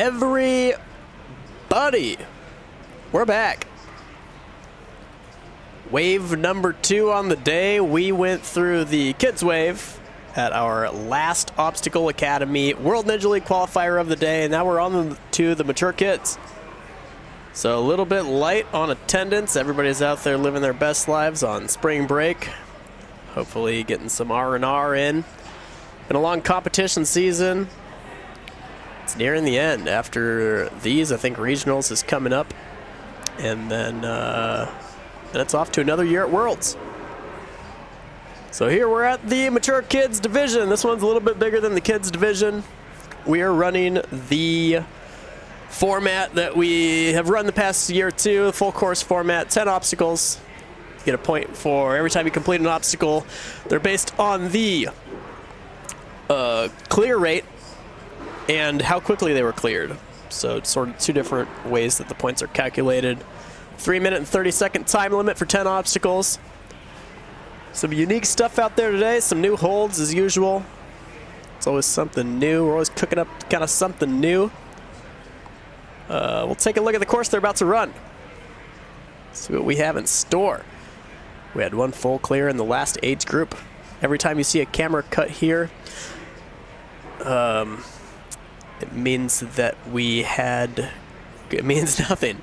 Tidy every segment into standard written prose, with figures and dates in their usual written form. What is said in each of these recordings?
everybody. We're back. Wave number 2 on the day. We went through the kids wave at our last Obstacle Academy World Ninja League qualifier of the day, and now we're on to the mature kids. So a little bit light on attendance. Everybody's out there living their best lives on spring break. Hopefully getting some R&R in. Been a long competition season. It's nearing the end. After these, I think regionals is coming up, and then it's off to another year at Worlds. So here we're at the mature kids division. This one's a little bit bigger than the kids division. We are running the format that we have run the past year or two, full course format, 10 obstacles. You get a point for every time you complete an obstacle. They're based on the clear rate and how quickly they were cleared. So it's sort of 2 different ways that the points are calculated. 3-minute and 30-second time limit for 10 obstacles. Some unique stuff out there today, some new holds as usual. It's always something new. We're always cooking up kind of something new. We'll take a look at the course they're about to run. See what we have in store. We had 1 full clear in the last age group. Every time you see a camera cut here, it means that we had, it means nothing.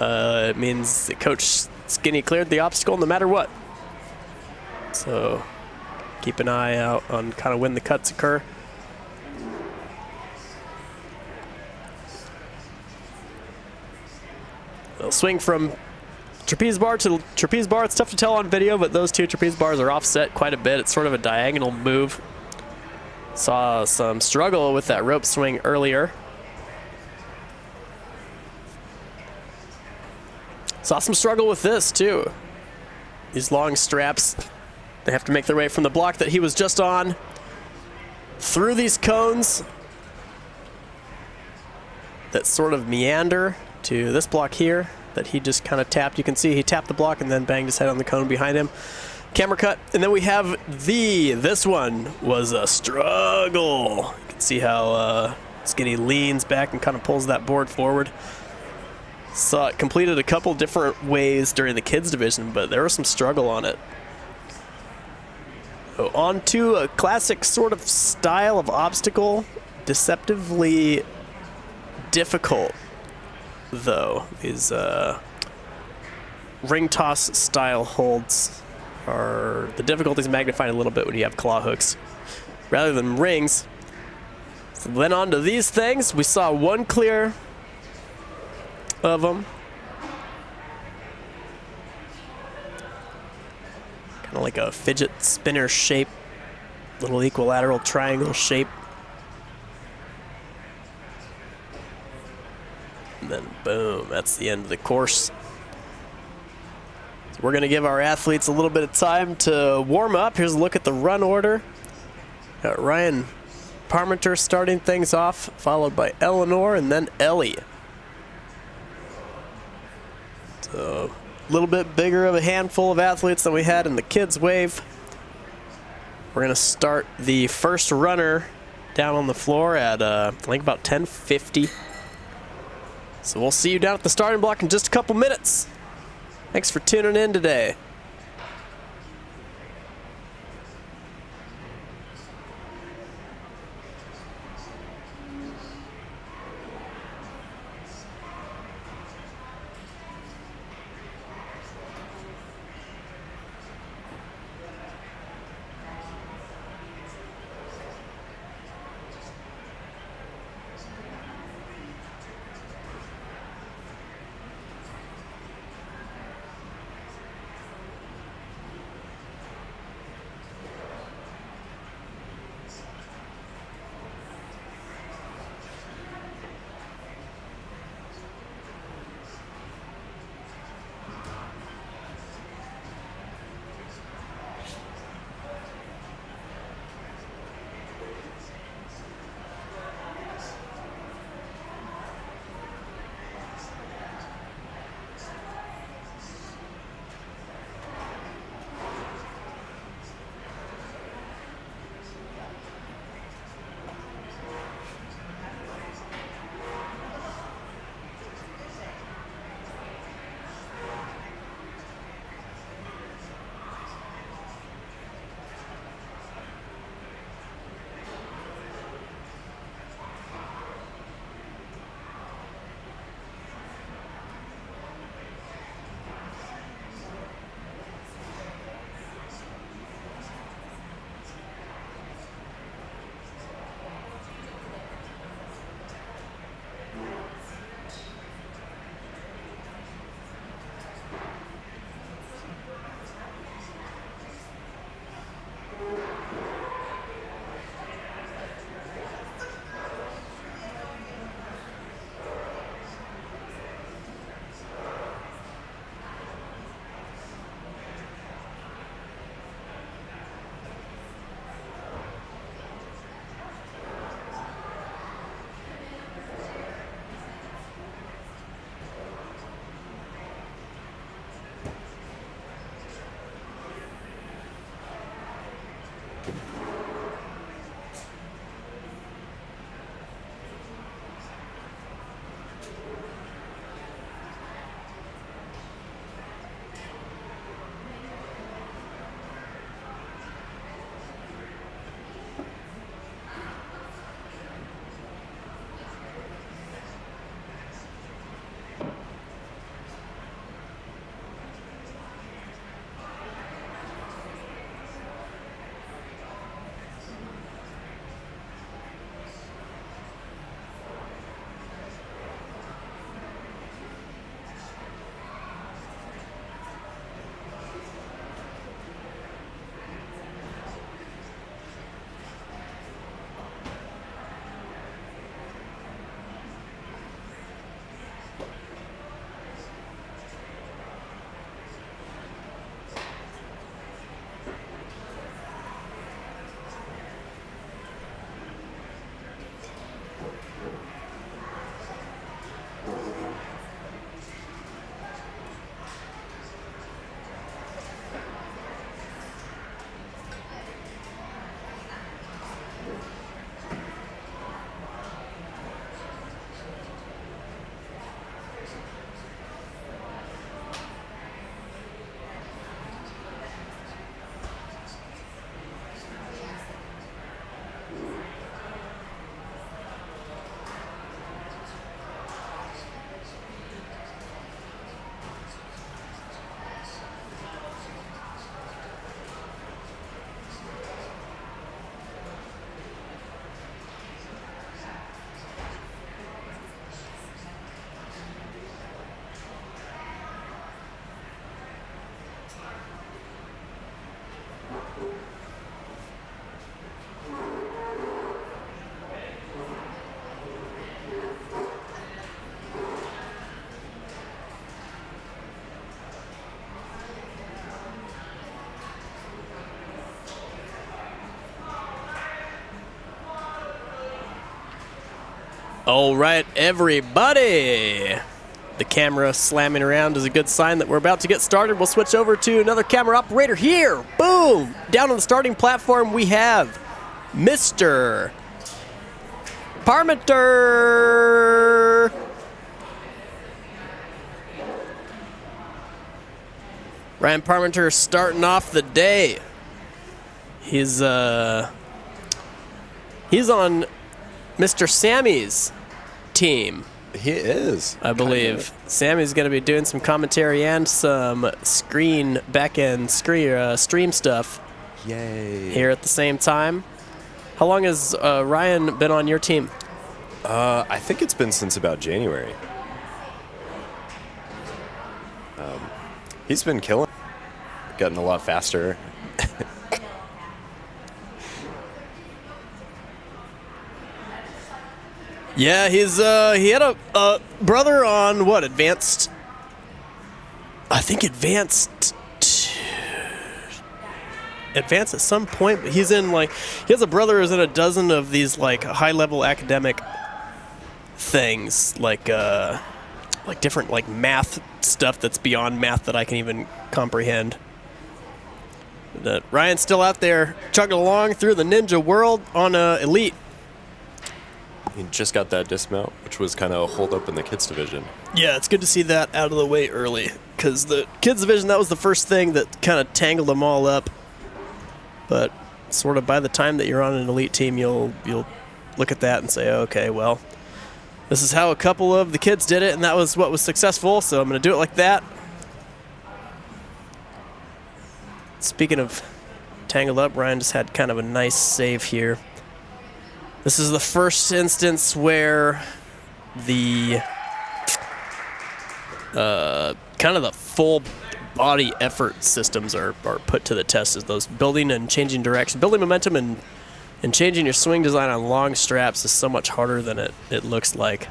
It means that Coach Skinny cleared the obstacle no matter what. So keep an eye out on kind of when the cuts occur. They'll swing from trapeze bar to trapeze bar. It's tough to tell on video, but those 2 trapeze bars are offset quite a bit. It's sort of a diagonal move. Saw some struggle with that rope swing earlier. Saw some struggle with this too. These long straps, they have to make their way from the block that he was just on through these cones that sort of meander to this block here that he just kind of tapped. You can see he tapped the block and then banged his head on the cone behind him. Camera cut, and then we have this one was a struggle. You can see how Skinny leans back and kind of pulls that board forward. Saw it completed a couple different ways during the kids division, but there was some struggle on it. So on to a classic sort of style of obstacle, deceptively difficult though. These ring toss style holds are, the difficulty's magnified a little bit when you have claw hooks rather than rings. So then on to these things. We saw 1 clear of them. Kind of like a fidget spinner shape, little equilateral triangle shape. And then boom, that's the end of the course. So we're gonna give our athletes a little bit of time to warm up. Here's a look at the run order. Got Ryan Parmenter starting things off, followed by Eleanor and then Ellie. So a little bit bigger of a handful of athletes than we had in the kids wave. We're gonna start the first runner down on the floor at I think about 10:50. So we'll see you down at the starting block in just a couple minutes. Thanks for tuning in today. All right, everybody. The camera slamming around is a good sign that we're about to get started. We'll switch over to another camera operator here. Boom! Down on the starting platform, we have Mr. Parmenter. Ryan Parmenter starting off the day. He's on Mr. Sammy's team. He is, I believe. Sammy's going to be doing some commentary and some screen back-end stream stuff. Yay. Here at the same time. How long has Ryan been on your team? I think it's been since about January. He's been killing, gotten a lot faster. Yeah, he had a brother on what, advanced? I think advanced at some point, but he's in he has a brother who's in a dozen of these high-level academic things, like different math stuff that's beyond math that I can even comprehend. But, Ryan's still out there chugging along through the ninja world on Elite. He just got that dismount, which was kind of a hold up in the kids division. Yeah, it's good to see that out of the way early, because the kids division, that was the first thing that kind of tangled them all up. But sort of by the time that you're on an elite team, you'll look at that and say, okay, well, this is how a couple of the kids did it, and that was what was successful, so I'm going to do it like that. Speaking of tangled up, Ryan just had kind of a nice save here. This is the first instance where the kind of the full body effort systems are put to the test, as those building and changing direction. Building momentum and changing your swing design on long straps is so much harder than it looks like.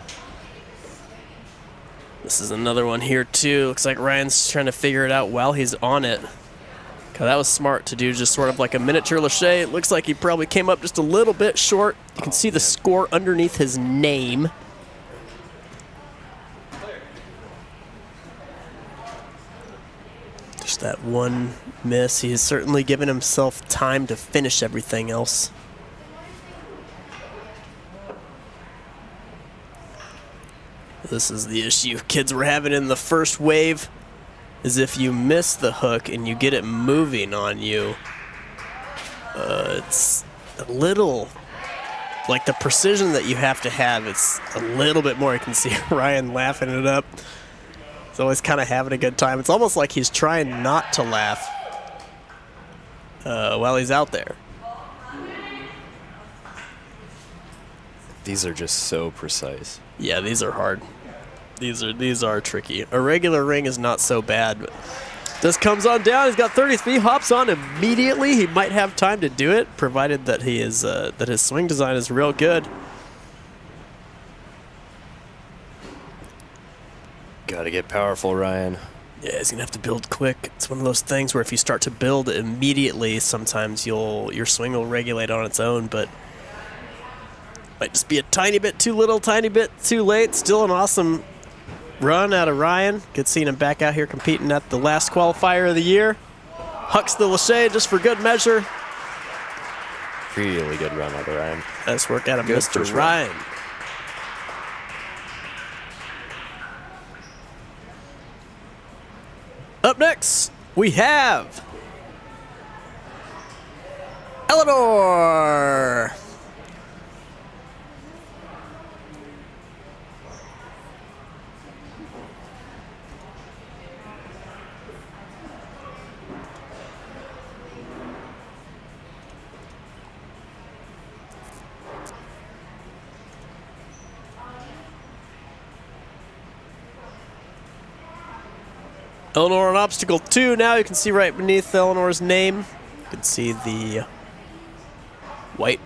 This is another one here too. Looks like Ryan's trying to figure it out while he's on it. That was smart to do, just sort of like a miniature lâché. It looks like he probably came up just a little bit short. You can see the score underneath his name. Just that one miss. He has certainly given himself time to finish everything else. This is the issue kids were having in the first wave, is if you miss the hook and you get it moving on you, it's a little, the precision that you have to have, it's a little bit more. You can see Ryan laughing it up. He's always kind of having a good time. It's almost like he's trying not to laugh while he's out there. These are just so precise. Yeah, these are hard. These are tricky. A regular ring is not so bad, but this comes on down. He's got 33, hops on immediately. He might have time to do it, provided that he is that his swing design is real good. Gotta get powerful, Ryan. Yeah, he's gonna have to build quick. It's one of those things where if you start to build immediately, sometimes your swing will regulate on its own, but might just be a tiny bit too little, tiny bit too late. Still an awesome run out of Ryan. Good seeing him back out here competing at the last qualifier of the year. Hucks the lâché just for good measure. Really good run out of Ryan. Nice work out of Good Mr. first Ryan. Up next, we have Eleanor. Eleanor on obstacle 2. Now you can see right beneath Eleanor's name, you can see the white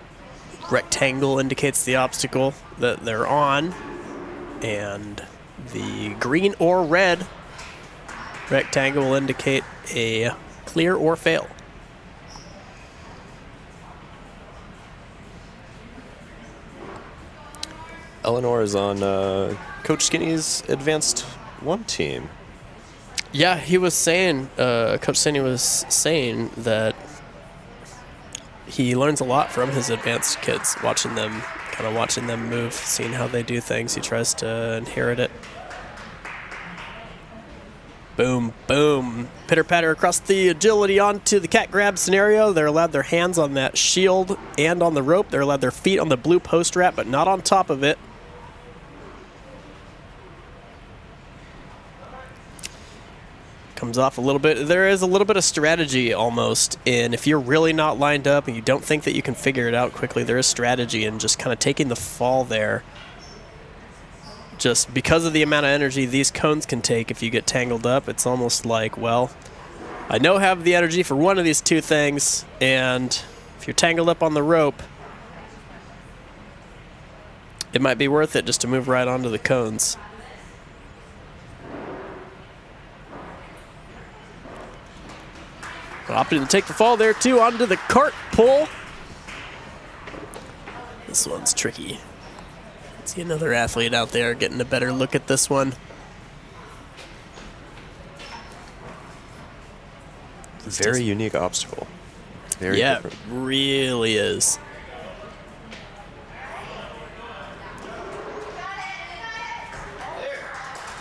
rectangle indicates the obstacle that they're on, and the green or red rectangle will indicate a clear or fail. Eleanor is on Coach Skinny's Advanced 1 team. Yeah, he was saying, Coach Skinny was saying that he learns a lot from his advanced kids, watching them move, seeing how they do things. He tries to inherit it. Boom, boom. Pitter-patter across the agility onto the cat grab scenario. They're allowed their hands on that shield and on the rope. They're allowed their feet on the blue post wrap, but not on top of it. Comes off a little bit. There is a little bit of strategy almost in if you're really not lined up and you don't think that you can figure it out quickly, there is strategy in just kind of taking the fall there. Just because of the amount of energy these cones can take if you get tangled up, it's almost like, well, I know I have the energy for one of these two things, and if you're tangled up on the rope, it might be worth it just to move right onto the cones. Opting to take the fall there too, onto the cart pull. This one's tricky. See another athlete out there getting a better look at this one. Very unique obstacle. Very different. Yeah, it really is.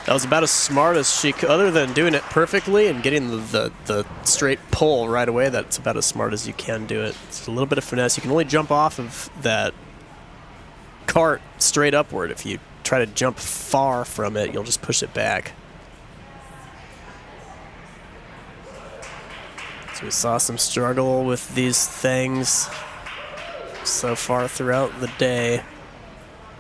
That was about as smart as she could, other than doing it perfectly and getting the straight pull right away. That's about as smart as you can do it. It's a little bit of finesse. You can only jump off of that cart straight upward. If you try to jump far from it, you'll just push it back. So we saw some struggle with these things so far throughout the day.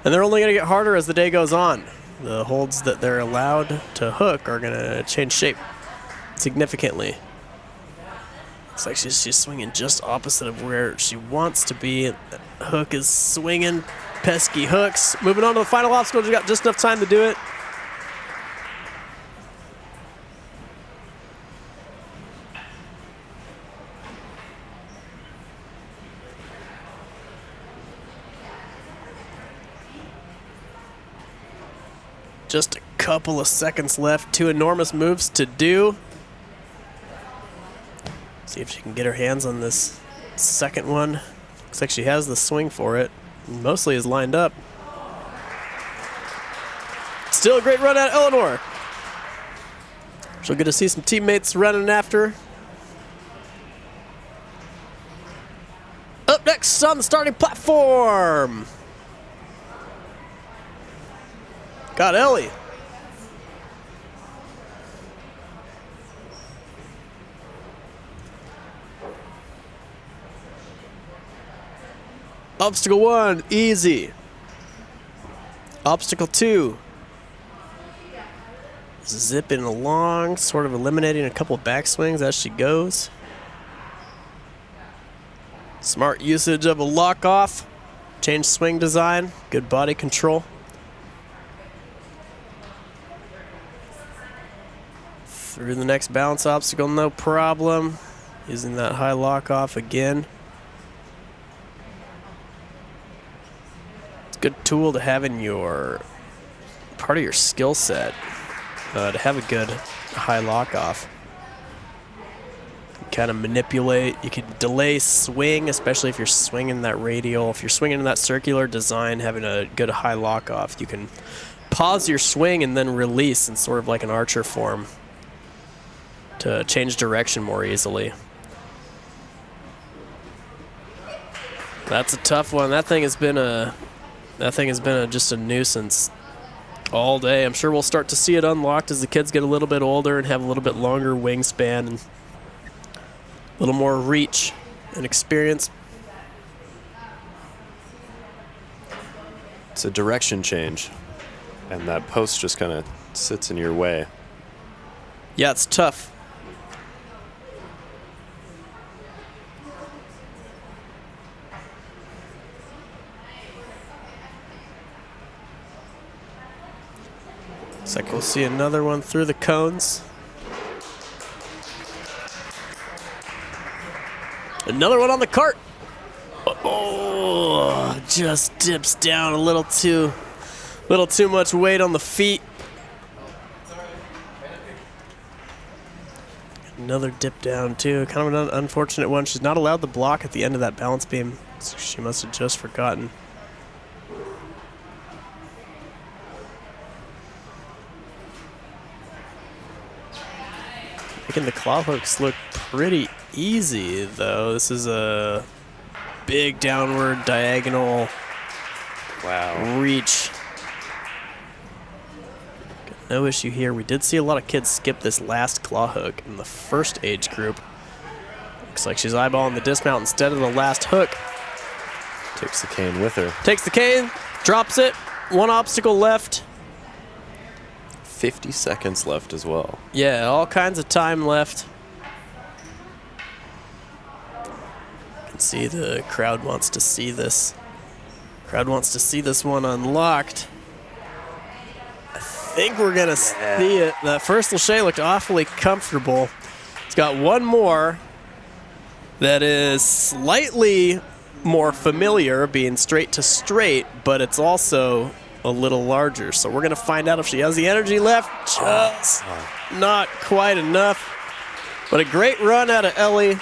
And they're only going to get harder as the day goes on. The holds that they're allowed to hook are going to change shape significantly. Looks like she's swinging just opposite of where she wants to be. That hook is swinging. Pesky hooks. Moving on to the final obstacle. She's got just enough time to do it. Just a couple of seconds left. Two enormous moves to do. See if she can get her hands on this second one. Looks like she has the swing for it. Mostly is lined up. Still a great run at Eleanor. She'll get to see some teammates running after her. Up next on the starting platform. Got Ellie. Obstacle 1, easy. Obstacle 2, zipping along, sort of eliminating a couple backswings as she goes. Smart usage of a lock off, change swing design, good body control. Through the next balance obstacle, no problem. Using that high lock off again. It's a good tool to have in your part of your skill set, to have a good high lock off. Kind of manipulate. You can delay swing, especially if you're swinging that radial. If you're swinging in that circular design, having a good high lock off, you can pause your swing and then release in sort of like an archer form to change direction more easily. That's a tough one. That thing has been just a nuisance all day. I'm sure we'll start to see it unlocked as the kids get a little bit older and have a little bit longer wingspan and a little more reach and experience. It's a direction change, and that post just kind of sits in your way. Yeah, it's tough. Looks like we'll see another one through the cones. Another one on the cart. Oh, just dips down a little too Little too much weight on the feet. Another dip down too, kind of an unfortunate one. She's not allowed the block at the end of that balance beam. So she must have just forgotten. Making the claw hooks look pretty easy though. This is a big downward diagonal reach. No issue here. We did see a lot of kids skip this last claw hook in the first age group. Looks like she's eyeballing the dismount instead of the last hook. Takes the cane with her. Takes the cane, drops it. One obstacle left. 50 seconds left as well. Yeah, all kinds of time left. You can see the crowd wants to see this. Crowd wants to see this one unlocked. I think we're gonna see it. The first Lachey looked awfully comfortable. It's got one more that is slightly more familiar, being straight to straight, but it's also a little larger. So we're gonna find out if she has the energy left. Just not quite enough. But a great run out of Ellie.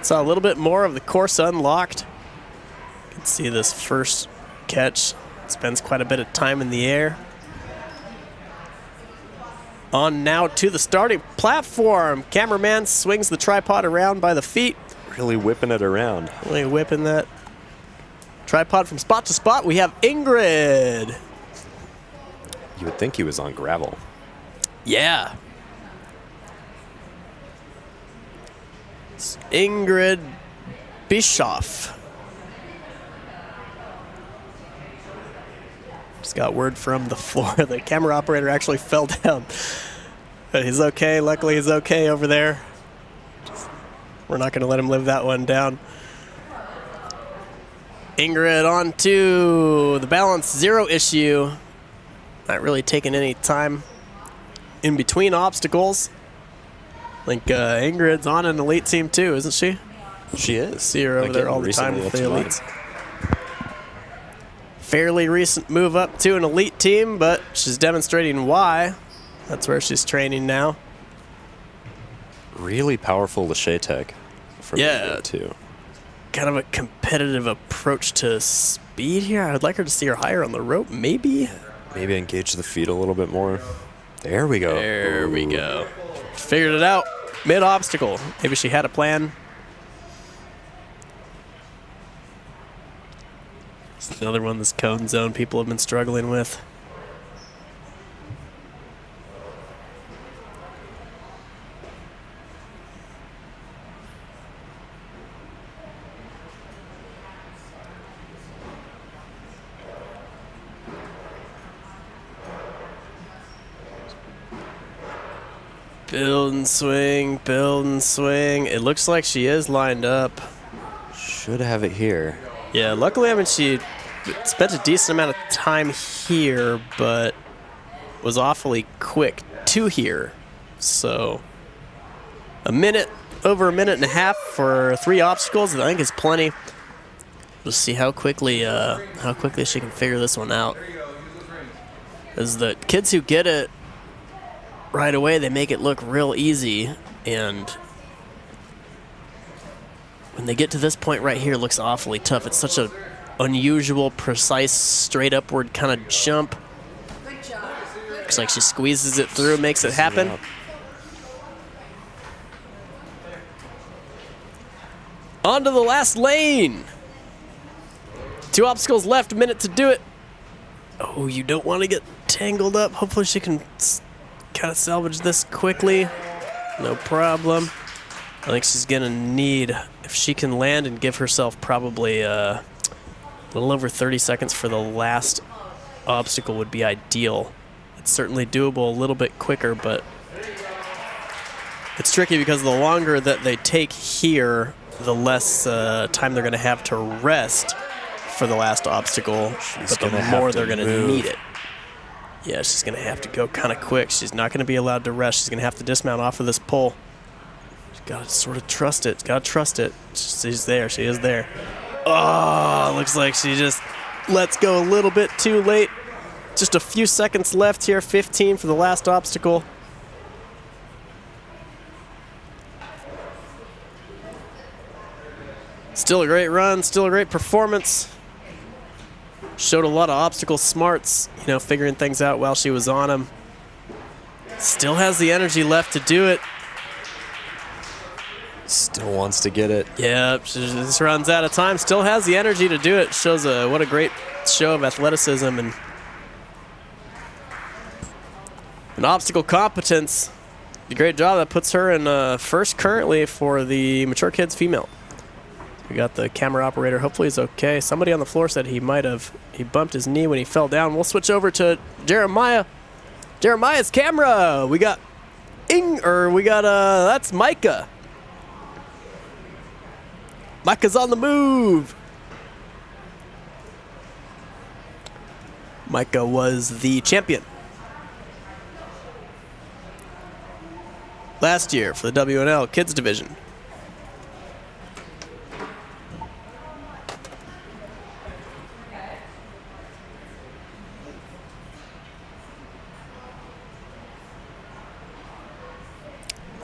Saw a little bit more of the course unlocked. You can see this first catch spends quite a bit of time in the air. On now to the starting platform. Cameraman swings the tripod around by the feet. Really whipping it around. Really whipping that tripod from spot to spot. We have Ingrid. You would think he was on gravel. Yeah. It's Ingrid Bischoff. Just got word from the floor. The camera operator actually fell down. But he's okay. Luckily, he's okay over there. We're not going to let him live that one down. Ingrid on to the balance zero issue. Not really taking any time in between obstacles. I think Ingrid's on an elite team too, isn't she? She is. See her over there all the time with the elites. Fairly recent move up to an elite team, but she's demonstrating why. That's where she's training now. Really powerful Lachey tech from Ingrid too. Kind of a competitive approach to speed here. I'd like her to see her higher on the rope, maybe. Maybe engage the feet a little bit more. There we go. There we go. Figured it out. Mid-obstacle. Maybe she had a plan. It's another one, this cone zone people have been struggling with. Build and swing, build and swing. It looks like she is lined up. Should have it here. Yeah, luckily, I mean, she spent a decent amount of time here, but was awfully quick to here. So, over a minute and a half for 3 obstacles, I think is plenty. We'll see how quickly she can figure this one out. As the kids who get it right away, they make it look real easy, and when they get to this point right here, it looks awfully tough. It's such an unusual, precise, straight upward kind of jump. Looks like she squeezes it through, makes it happen. On to the last lane. 2 obstacles left, a minute to do it. Oh, you don't want to get tangled up. Hopefully she can kind of salvage this quickly. No problem. I think she's gonna need, if she can land and give herself probably a little over 30 seconds for the last obstacle would be ideal. It's certainly doable a little bit quicker, but it's tricky because the longer that they take here, the less time they're gonna have to rest for the last obstacle, but the more they're gonna need it. Yeah, she's going to have to go kind of quick. She's not going to be allowed to rest. She's going to have to dismount off of this pole. She's got to sort of trust it. Got to trust it. She's there. She is there. Oh, looks like she just lets go a little bit too late. Just a few seconds left here, 15 for the last obstacle. Still a great run, still a great performance. Showed a lot of obstacle smarts, you know, figuring things out while she was on them. Still has the energy left to do it. Still wants to get it. Yeah, she just runs out of time. Still has the energy to do it. Shows what a great show of athleticism and obstacle competence. A great job. That puts her in first currently for the Mature Kids female. We got the camera operator. Hopefully he's okay. Somebody on the floor said he bumped his knee when he fell down. We'll switch over to Jeremiah. Jeremiah's camera. We got that's Micah. Micah's on the move. Micah was the champion last year for the WNL Kids Division.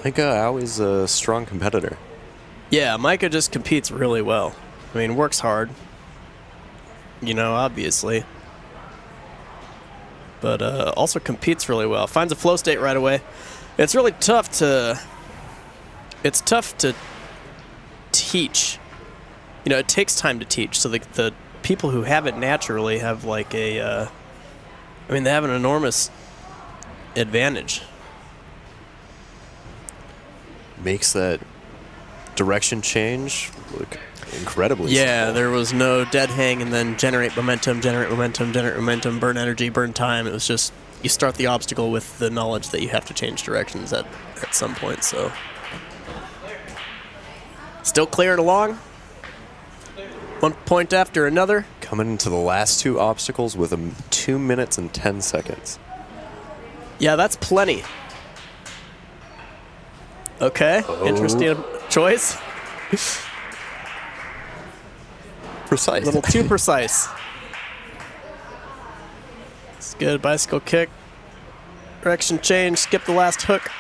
Micah always a strong competitor. Yeah, Micah just competes really well. I mean, works hard. You know, obviously. But also competes really well. Finds a flow state right away. It's really tough to... It's tough to teach. You know, it takes time to teach. So the people who have it naturally have like a... I mean, they have an enormous advantage. Makes that direction change look incredibly Yeah, simple. there was no dead hang and then generate momentum, burn energy, burn time. It was just you start the obstacle with the knowledge that you have to change directions at some point. So still clearing along. 1 point after another. Coming into the last two obstacles with 2 minutes and 10 seconds. Yeah, that's plenty. Okay, interesting choice. Precise. A little too precise. It's good. Bicycle kick. Direction change. Skip the last hook.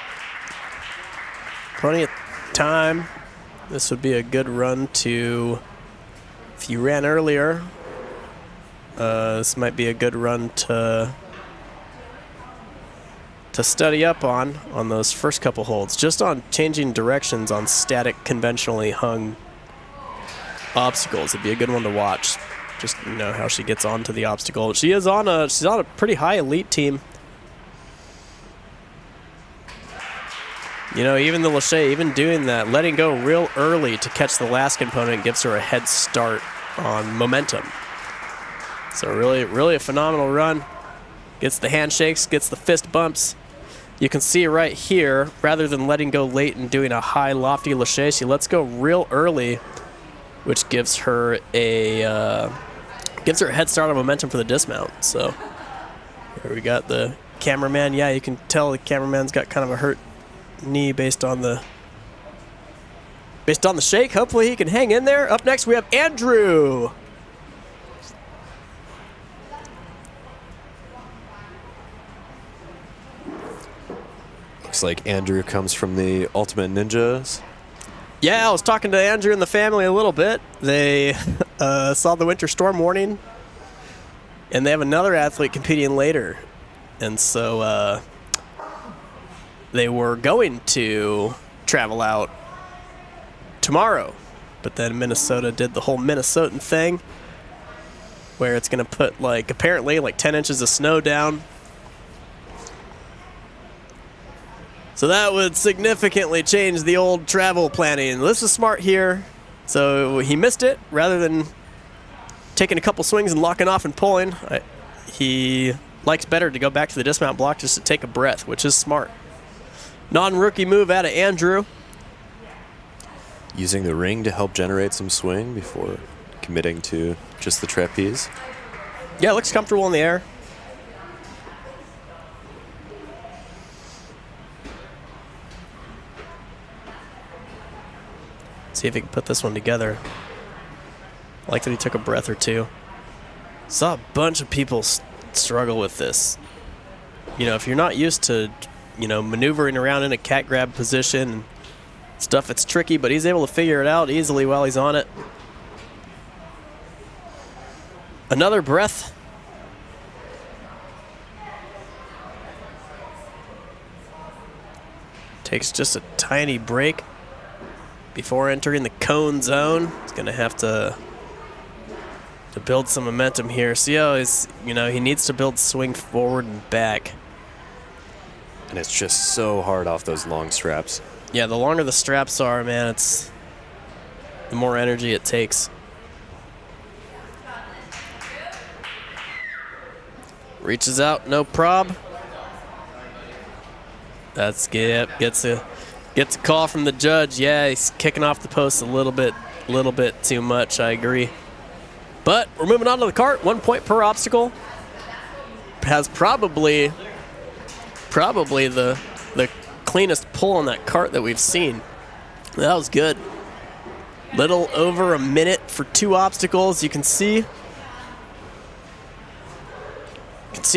Plenty of time. This would be a good run to... If you ran earlier, this might be a good run to study up on those first couple holds. Just on changing directions on static, conventionally hung obstacles. It'd be a good one to watch. Just, you know, how she gets onto the obstacle. She's on a pretty high elite team. You know, even the Lachey, even doing that, letting go real early to catch the last component gives her a head start on momentum. So really, really a phenomenal run. Gets the handshakes, gets the fist bumps. You can see right here, rather than letting go late and doing a high, lofty Lachey, she lets go real early, which gives her a head start on momentum for the dismount. So here we got the cameraman. Yeah, you can tell the cameraman's got kind of a hurt knee based on the shake. Hopefully he can hang in there. Up next we have Andrew. Looks like Andrew comes from the Ultimate Ninjas. Yeah, I was talking to Andrew and the family a little bit. They saw the winter storm warning, and they have another athlete competing later. And so they were going to travel out tomorrow, but then Minnesota did the whole Minnesotan thing where it's going to put apparently 10 inches of snow down. So that would significantly change the old travel planning. This is smart here. So he missed it. Rather than taking a couple swings and locking off and pulling, he likes better to go back to the dismount block just to take a breath, which is smart. Non-rookie move out of Andrew. Using the ring to help generate some swing before committing to just the trapeze. Yeah, looks comfortable in the air. See if he can put this one together. I like that he took a breath or two. Saw a bunch of people struggle with this. You know, if you're not used to, you know, maneuvering around in a cat grab position and stuff, it's tricky, but he's able to figure it out easily while he's on it. Another breath. Takes just a tiny break before entering the cone zone. He's going to have to build some momentum here. See how he's, you know, he needs to build swing forward and back. And it's just so hard off those long straps. Yeah, the longer the straps are, man, it's the more energy it takes. Reaches out, no prob. That's good. Gets a call from the judge. Yeah, he's kicking off the post a little bit too much. I agree. But we're moving on to the cart. 1 point per obstacle. Has probably the cleanest pull on that cart that we've seen. That was good. Little over a minute for 2 obstacles. You can see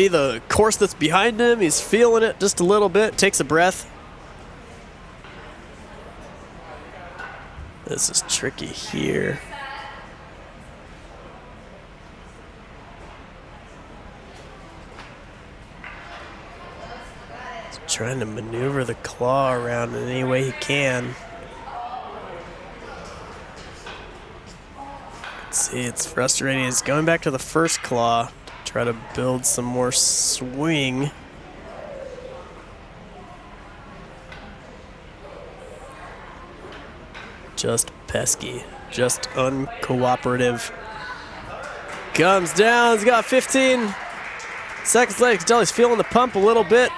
the course that's behind him. He's feeling it just a little bit. Takes a breath. This is tricky here. He's trying to maneuver the claw around in any way he can. See, it's frustrating. He's going back to the first claw. Try to build some more swing. Just pesky. Just uncooperative. Comes down. He's got 15 seconds left. You can tell he's feeling the pump a little bit.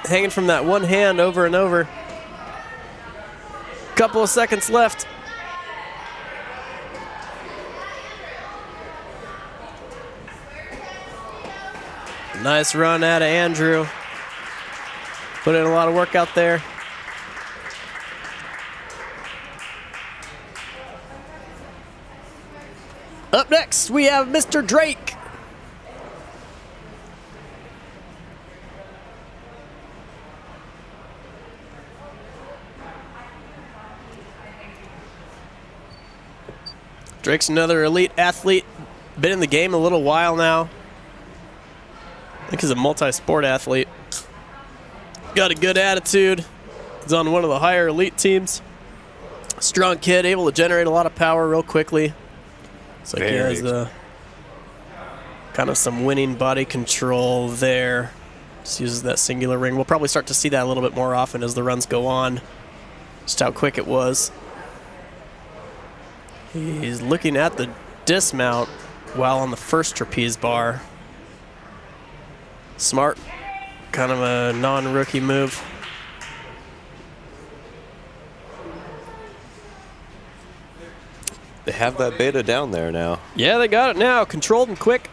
Hanging from that one hand over and over. Couple of seconds left. Nice run out of Andrew. Put in a lot of work out there. Up next, we have Mr. Drake. Drake's another elite athlete. Been in the game a little while now. I think he's a multi-sport athlete. Got a good attitude. He's on one of the higher elite teams. Strong kid, able to generate a lot of power real quickly. It's like he has kind of some winning body control there. Just uses that singular ring. We'll probably start to see that a little bit more often as the runs go on. Just how quick it was. He's looking at the dismount while on the first trapeze bar. Smart, kind of a non-rookie move. They have that beta down there now. Yeah, they got it now. Controlled and quick.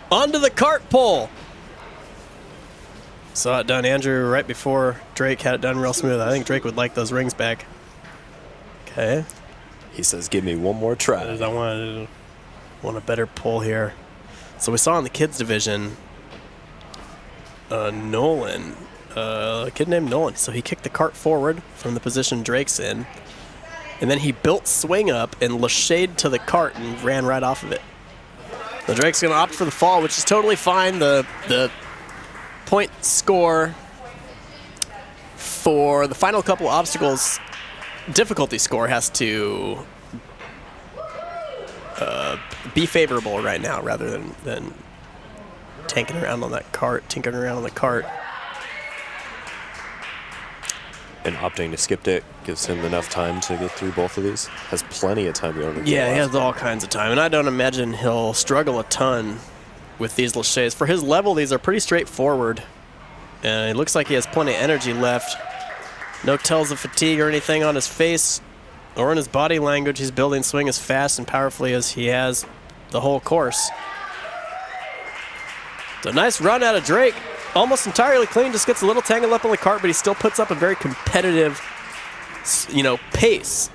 Onto the cart pole. Saw it done, Andrew, right before Drake had it done real smooth. I think Drake would like those rings back. Okay. He says, give me one more try. I want a better pull here. So we saw in the kids division, Nolan, a kid named Nolan. So he kicked the cart forward from the position Drake's in. And then he built swing up and lashayed to the cart and ran right off of it. The Drake's going to opt for the fall, which is totally fine. The point score for the final couple obstacles, difficulty score has to be favorable right now rather than tinkering around on the cart. And opting to skip it gives him enough time to get through both of these. Has plenty of time to go. Yeah, he has all kinds of time, and I don't imagine he'll struggle a ton with these lachets. For his level, these are pretty straightforward, and it looks like he has plenty of energy left. No tells of fatigue or anything on his face or in his body language. He's building swing as fast and powerfully as he has the whole course. It's a nice run out of Drake. Almost entirely clean, just gets a little tangled up on the cart, but he still puts up a very competitive, pace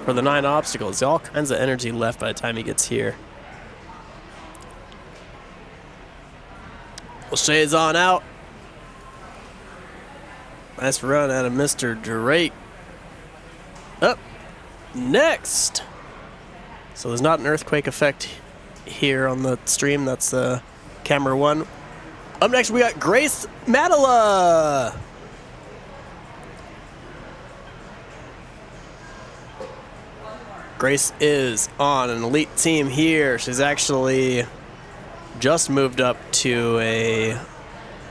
for the 9 obstacles. All kinds of energy left by the time he gets here. Lachey's on out. Nice run out of Mr. Drake. Up next. So there's not an earthquake effect here on the stream. That's camera 1. Up next, we got Grace Madela. Grace is on an elite team here. She's actually just moved up to a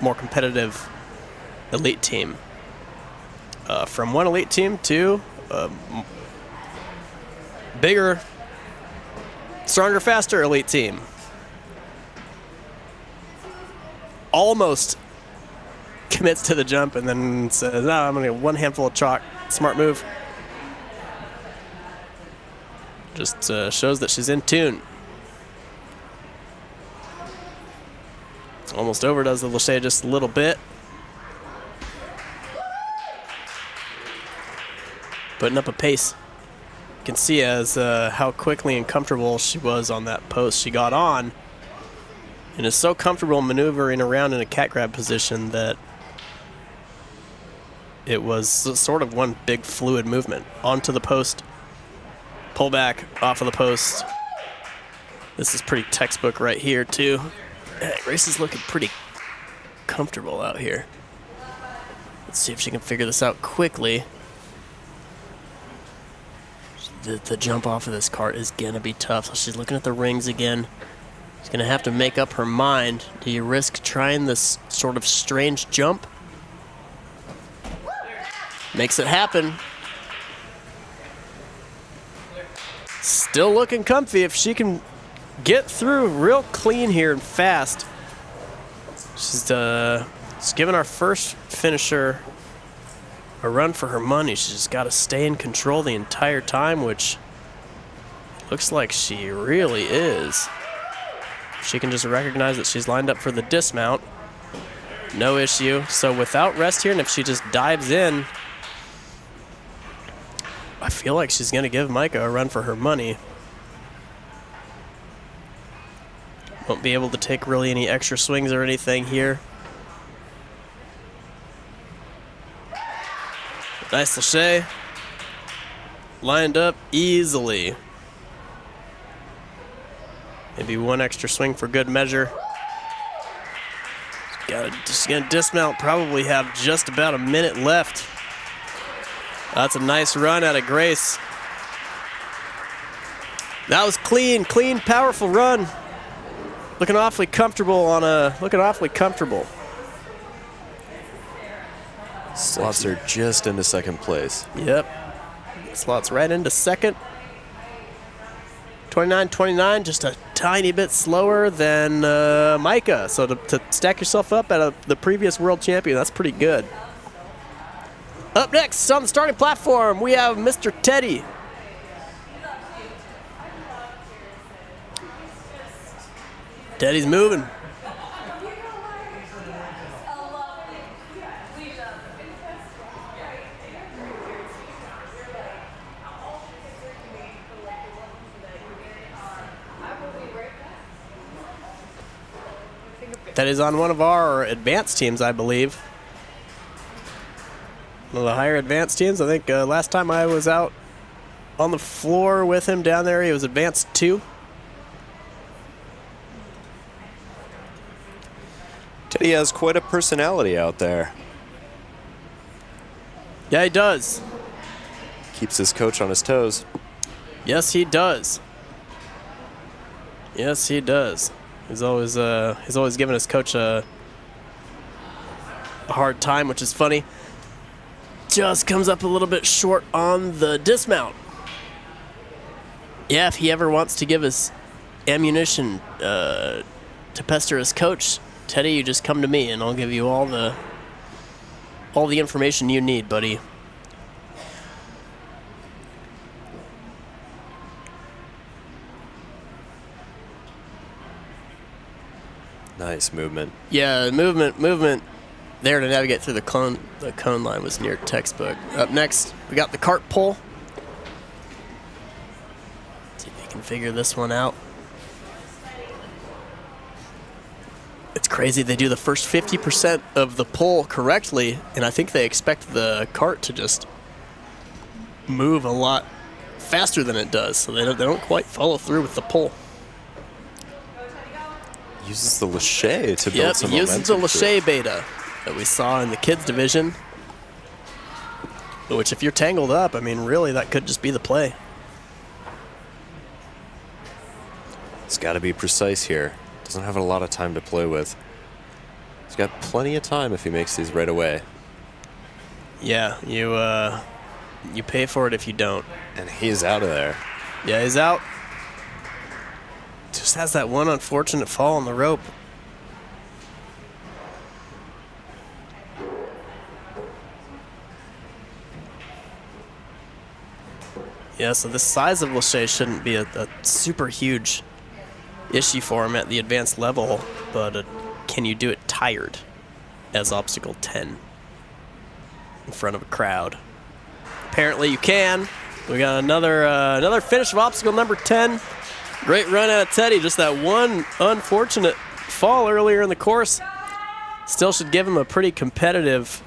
more competitive elite team. From one elite team to a bigger, stronger, faster elite team. Almost commits to the jump and then says, no, I'm going to get one handful of chalk. Smart move. Just shows that she's in tune. Almost overdoes the Lachey just a little bit. Putting up a pace. You can see as how quickly and comfortable she was on that post she got on. And is so comfortable maneuvering around in a cat grab position that it was sort of one big fluid movement. Onto the post, pull back, off of the post. This is pretty textbook right here too. Grace is looking pretty comfortable out here. Let's see if she can figure this out quickly. The jump off of this cart is gonna be tough. So she's looking at the rings again. She's gonna have to make up her mind. Do you risk trying this sort of strange jump? Makes it happen. Still looking comfy. If she can get through real clean here and fast. She's giving our first finisher a run for her money. She's just got to stay in control the entire time, which looks like she really is. She can just recognize that she's lined up for the dismount. No issue. So without rest here, and if she just dives in, I feel like she's going to give Micah a run for her money. Won't be able to take really any extra swings or anything here. Nice Lachey. Lined up easily. Maybe one extra swing for good measure. Just gonna dismount, probably have just about a minute left. That's a nice run out of Grace. That was clean, powerful run. Looking awfully comfortable Slots her just into second place. Yep. Slots right into second. 29-29, just a tiny bit slower than Micah. So to stack yourself up at the previous world champion, that's pretty good. Up next on the starting platform, we have Mr. Teddy. Teddy's moving. Teddy's on one of our advanced teams, I believe. One of the higher advanced teams. I think last time I was out on the floor with him down there, he was advanced 2. Teddy has quite a personality out there. Yeah, he does. Keeps his coach on his toes. Yes, he does. Yes, he does. He's always giving his coach a hard time, which is funny. Just comes up a little bit short on the dismount. Yeah, if he ever wants to give us ammunition to pester his coach, Teddy, you just come to me and I'll give you all the all the information you need, buddy. Nice movement. Yeah, movement there to navigate through the cone line was near textbook. Up next, we got the cart pull. Let's see if we can figure this one out. It's crazy. They do the first 50% of the pull correctly, and I think they expect the cart to just move a lot faster than it does, so they don't quite follow through with the pull. Uses the Lachey to build some momentum. Uses the Lachey beta that we saw in the kids division, which if you're tangled up, I mean, really, that could just be the play. He's got to be precise here. Doesn't have a lot of time to play with. He's got plenty of time if he makes these right away. Yeah, you pay for it if you don't. And he's out of there. Yeah, he's out. Just has that one unfortunate fall on the rope. Yeah, so the size of Lachey shouldn't be a super huge issue for him at the advanced level, but can you do it tired as obstacle 10 in front of a crowd? Apparently you can. We got another finish of obstacle number 10. Great run out of Teddy. Just that one unfortunate fall earlier in the course still should give him a pretty competitive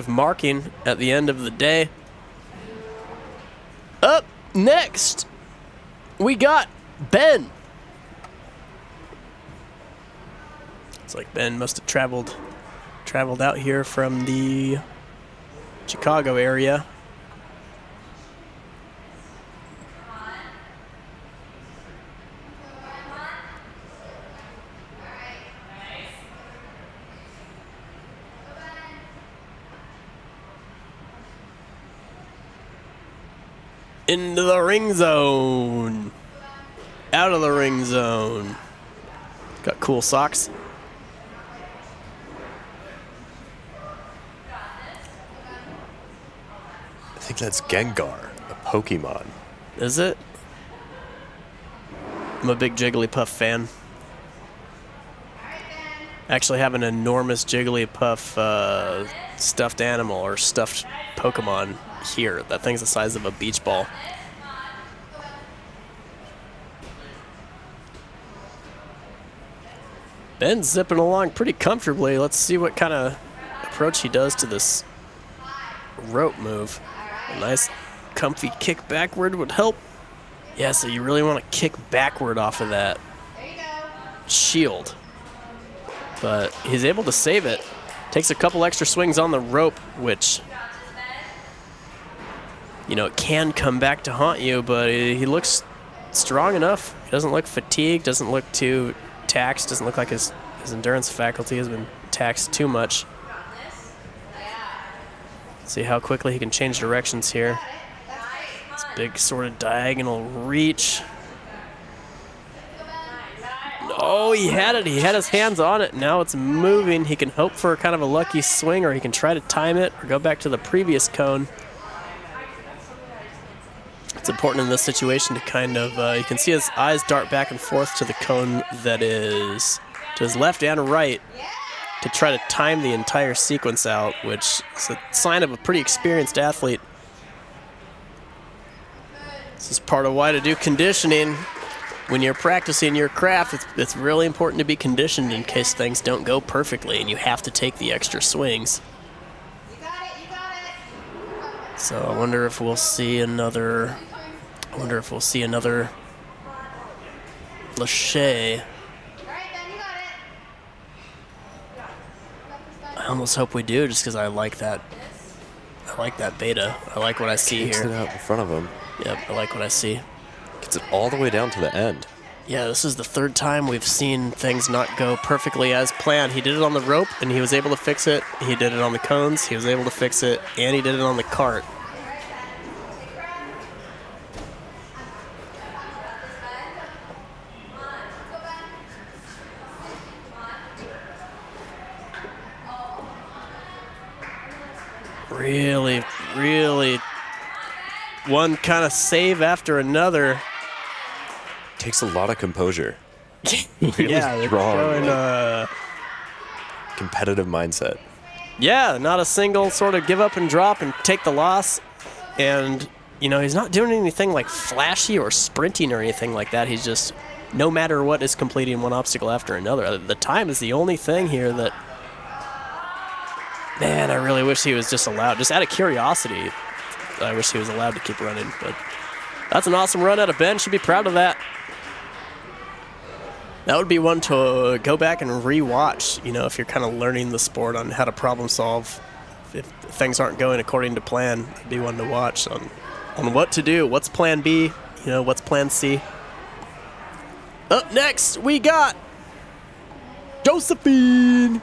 marking at the end of the day. Up next, we got Ben. It's like Ben must have traveled out here from the Chicago area. Into the ring zone. Out of the ring zone. Got cool socks. I think that's Gengar, a Pokemon. Is it? I'm a big Jigglypuff fan. I actually have an enormous Jigglypuff stuffed animal or stuffed Pokemon here. That thing's the size of a beach ball. Ben's zipping along pretty comfortably. Let's see what kind of approach he does to this rope move. A nice comfy kick backward would help. Yeah, so you really want to kick backward off of that shield. But he's able to save it. Takes a couple extra swings on the rope, which, you know, it can come back to haunt you, but he looks strong enough. He doesn't look fatigued, doesn't look too taxed, doesn't look like his endurance faculty has been taxed too much. See how quickly he can change directions here. This big sort of diagonal reach. Oh, he had it. He had his hands on it. Now it's moving. He can hope for kind of a lucky swing, or he can try to time it or go back to the previous cone. It's important in this situation to kind of, you can see his eyes dart back and forth to the cone that is to his left and right to try to time the entire sequence out, which is a sign of a pretty experienced athlete. This is part of why to do conditioning. When you're practicing your craft, it's really important to be conditioned in case things don't go perfectly and you have to take the extra swings. So I wonder if we'll see another Lachey. I almost hope we do, just because I like that beta. I like what I see Kicks here. it out in front of him. Yep, I like what I see. Gets it all the way down to the end. Yeah, this is the third time we've seen things not go perfectly as planned. He did it on the rope, and he was able to fix it. He did it on the cones, he was able to fix it, and he did it on the cart. really, really one kind of save after another. Takes a lot of composure. Yeah, they're showing, competitive mindset. yeah, not a single sort of give up and drop and take the loss. And, you know, he's not doing anything like flashy or sprinting or anything like that. He's just, no matter what, is completing one obstacle after another. The time is the only thing here that, man, I really wish he was just allowed, just out of curiosity, I wish he was allowed to keep running. But that's an awesome run out of Ben. Should be proud of that. That would be one to go back and re-watch, you know, if you're kind of learning the sport on how to problem solve. If things aren't going according to plan, it'd be one to watch on what to do. What's plan B? You know, what's plan C? Up next, we got Josephine.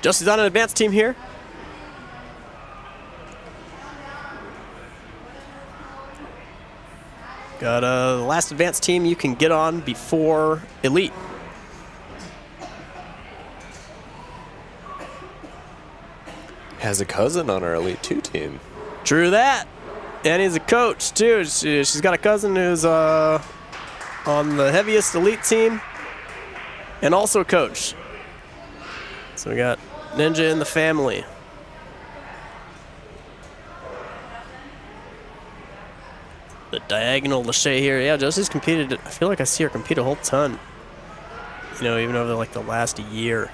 Josie's on an advanced team here. Got the last advanced team you can get on before Elite. Has a cousin on our Elite 2 team. True that. And he's a coach, too. She's got a cousin who's on the heaviest Elite team and also a coach. So we got Ninja in the family. The diagonal Lachey here. Yeah, Josie's competed. I feel like I see her compete a whole ton. You know, even over like the last year.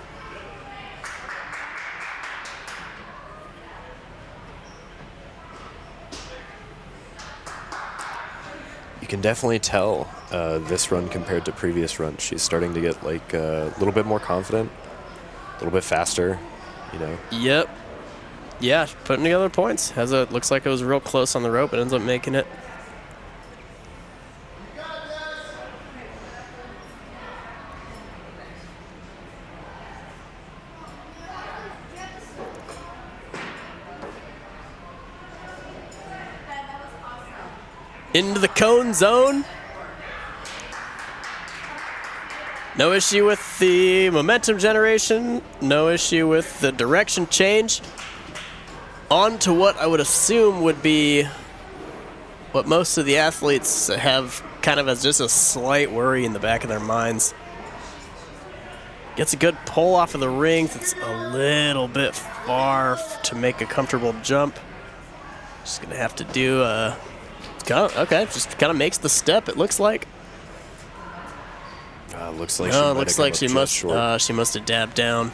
You can definitely tell this run compared to previous runs. She's starting to get like a little bit more confident, a little bit faster, you know. Yep. Yeah, putting together points. Looks like it was real close on the rope, but ends up making it. Into the cone zone. No issue with the momentum generation. No issue with the direction change. On to what I would assume would be what most of the athletes have kind of as just a slight worry in the back of their minds. Gets a good pull off of the rings. It's a little bit far to make a comfortable jump. Just going to have to do a... Okay, just kind of makes the step, it looks like. Looks like she must have dabbed down.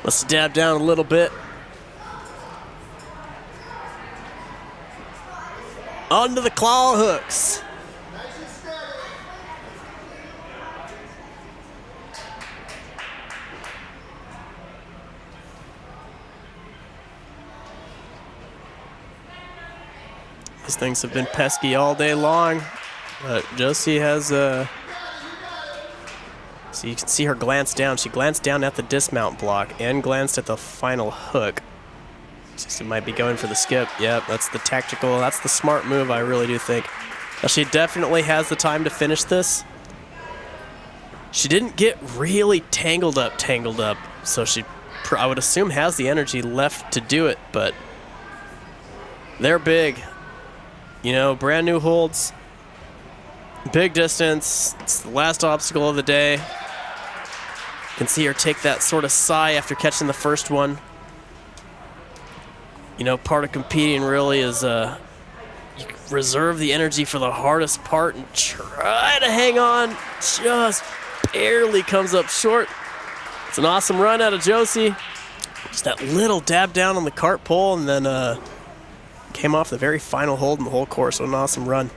Must have dabbed down a little bit. Onto the claw hooks. These things have been pesky all day long, but Josie has so you can see her glance down. She glanced down at the dismount block and glanced at the final hook. She might be going for the skip. Yep, that's the tactical, that's the smart move, I really do think. Now, she definitely has the time to finish this. She didn't get really tangled up, so she, I would assume, has the energy left to do it, but they're big. You know, brand new holds, big distance. It's the last obstacle of the day. You can see her take that sort of sigh after catching the first one. You know, part of competing really is you reserve the energy for the hardest part and try to hang on. Just barely comes up short. It's an awesome run out of Josie. Just that little dab down on the cart pole and then came off the very final hold in the whole course. What an awesome run.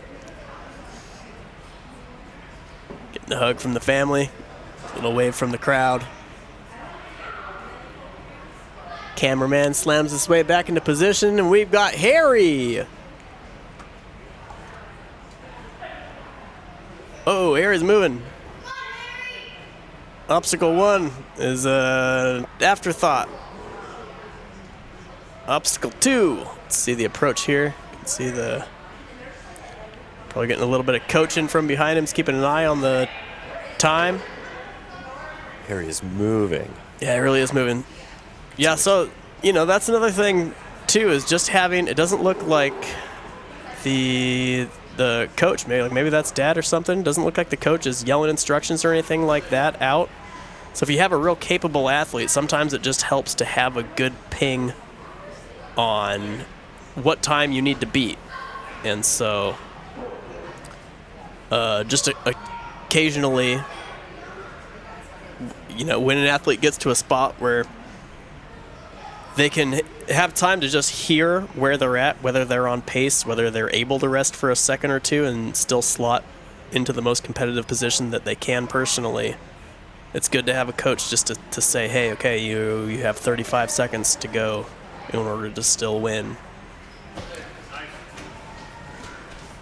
Getting a hug from the family. Little wave from the crowd. Cameraman slams his way back into position, and we've got Harry. Oh, Harry's moving. Obstacle 1 is an afterthought. Obstacle 2. Let's see the approach here. You can see the Probably getting a little bit of coaching from behind him. He's keeping an eye on the time. Harry is moving. Yeah, it really is moving. Yeah, so, that's another thing, too, is just having, it doesn't look like the coach, maybe that's dad or something. Doesn't look like the coach is yelling instructions or anything like that out. So if you have a real capable athlete, sometimes it just helps to have a good ping on what time you need to beat. And so just occasionally, when an athlete gets to a spot where they can have time to just hear where they're at, whether they're on pace, whether they're able to rest for a second or two and still slot into the most competitive position that they can personally. It's good to have a coach just to say, hey, okay, you have 35 seconds to go in order to still win.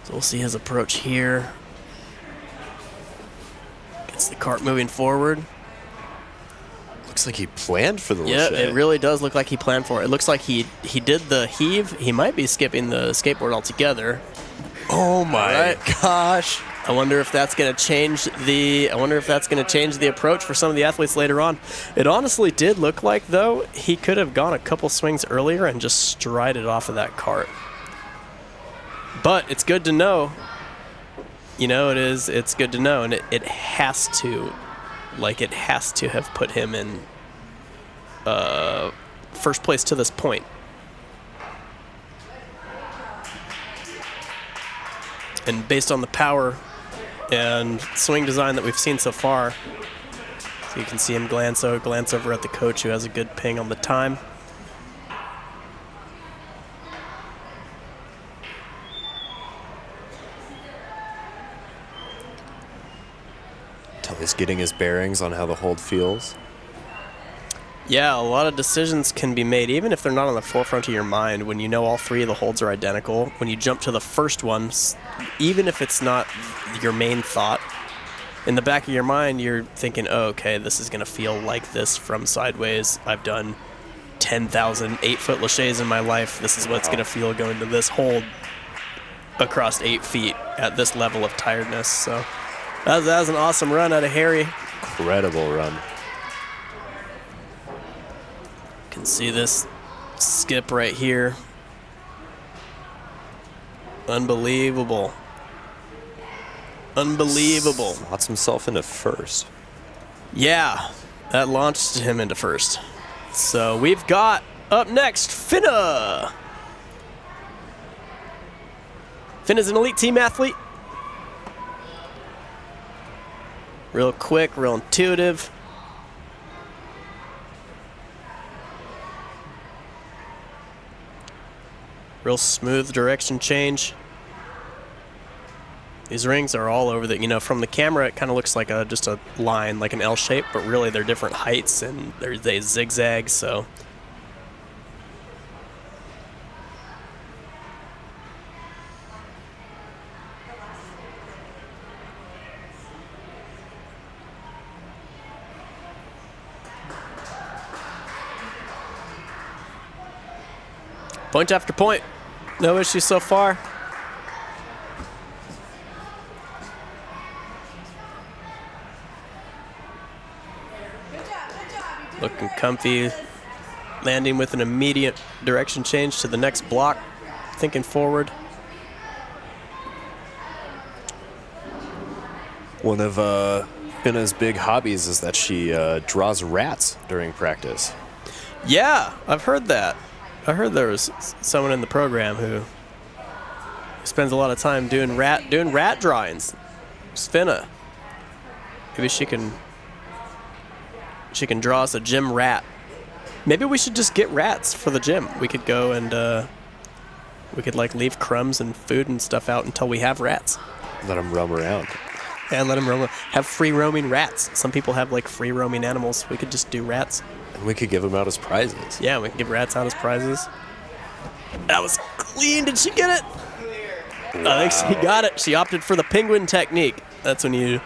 So we'll see his approach here. Gets the cart moving forward. Looks like he planned for the Yeah, lachey. it really does look like he planned for it. It looks like he did the heave. He might be skipping the skateboard altogether. Oh my gosh. I wonder if that's going to change the approach for some of the athletes later on. It honestly did look like, though, he could have gone a couple swings earlier and just strided off of that cart. But it's good to know. It's good to know, and it has to have put him in first place to this point. And based on the power and swing design that we've seen so far, so you can see him glance over at the coach who has a good ping on the time. Until he's getting his bearings on how the hold feels. Yeah, a lot of decisions can be made, even if they're not on the forefront of your mind, when you know all three of the holds are identical. When you jump to the first one, even if it's not your main thought, in the back of your mind, you're thinking, oh, okay, this is going to feel like this from sideways. I've done 10,000 8-foot laches in my life. This is what it's going to feel going to this hold across 8 feet at this level of tiredness. So that was an awesome run out of Harry. Incredible run. Can see this skip right here. Unbelievable. Unbelievable. Slots himself into first. Yeah, that launched him into first. So we've got up next Finna. Finna's an elite team athlete. Real quick, real intuitive. Real smooth direction change. These rings are all over from the camera it kind of looks like just a line, like an L shape, but really they're different heights and they zigzag, so. Point after point. No issues so far. Looking comfy. Landing with an immediate direction change to the next block. Thinking forward. One of Finna's big hobbies is that she draws rats during practice. Yeah, I've heard that. I heard there was someone in the program who spends a lot of time doing rat drawings. It's Finna. Maybe she can draw us a gym rat. Maybe we should just get rats for the gym. We could go and we could leave crumbs and food and stuff out until we have rats. Let them roam around. And let them roam. Have free roaming rats. Some people have free roaming animals. We could just do rats. And we could give them out as prizes. Yeah, we can give rats out as prizes. That was clean. Did she get it? Wow. I think she got it. She opted for the penguin technique. That's when you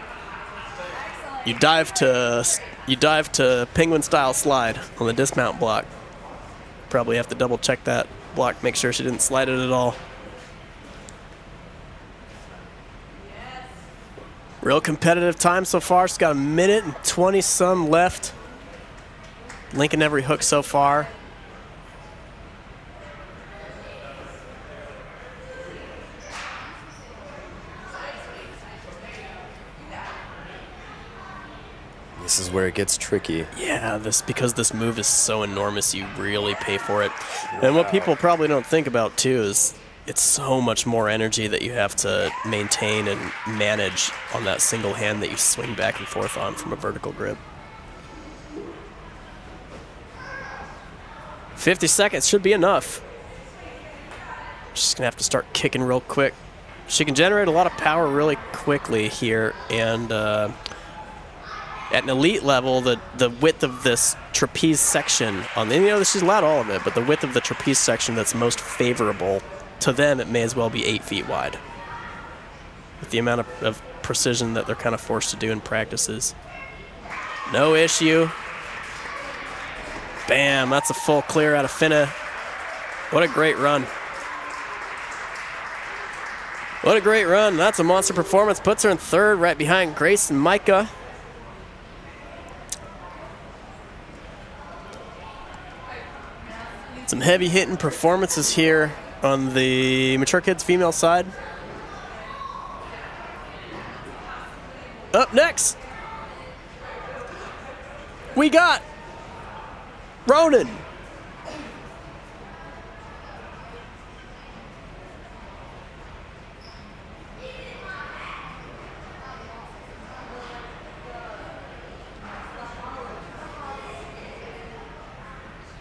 dive to penguin style slide on the dismount block. Probably have to double check that block, make sure she didn't slide it at all. Real competitive time so far. She's got a minute and 20 some left. Linking every hook so far. This is where it gets tricky. Yeah, because this move is so enormous, you really pay for it. And what people probably don't think about too is it's so much more energy that you have to maintain and manage on that single hand that you swing back and forth on from a vertical grip. 50 seconds should be enough. She's gonna have to start kicking real quick. She can generate a lot of power really quickly here, and at an elite level, the width of this trapeze section on the, she's allowed all of it, but the width of the trapeze section that's most favorable to them, it may as well be 8 feet wide. With the amount of precision that they're kind of forced to do in practices. No issue. Bam, that's a full clear out of Finna. What a great run. What a great run. That's a monster performance. Puts her in third, right behind Grace and Micah. Some heavy hitting performances here on the Mature Kids female side. Up next, we got Ronan.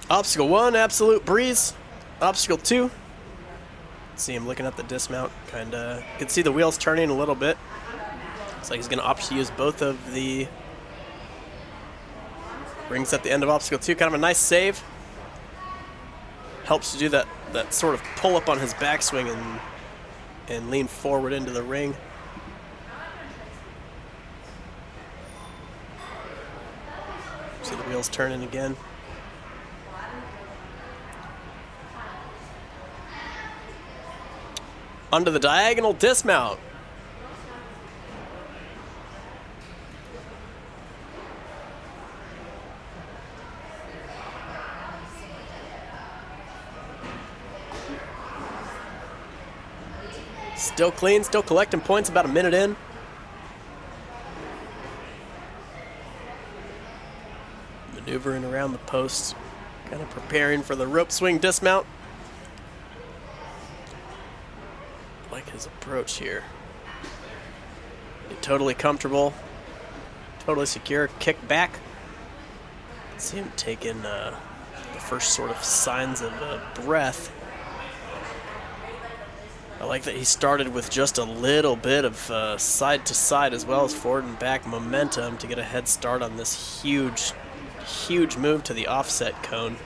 Obstacle 1, absolute breeze. Obstacle 2, see him looking at the dismount. Kinda, you can see the wheels turning a little bit. Looks like he's gonna opt to use both of the rings at the end of obstacle 2. Kind of a nice save. Helps to do that sort of pull up on his backswing and lean forward into the ring. See the wheels turning again. Onto the diagonal dismount. Still clean, still collecting points, about a minute in. Maneuvering around the post, kind of preparing for the rope swing dismount. Like his approach here. Totally comfortable, totally secure. Kick back. See him taking the first sort of signs of breath. I like that he started with just a little bit of side to side as well as forward and back momentum to get a head start on this huge move to the offset cone.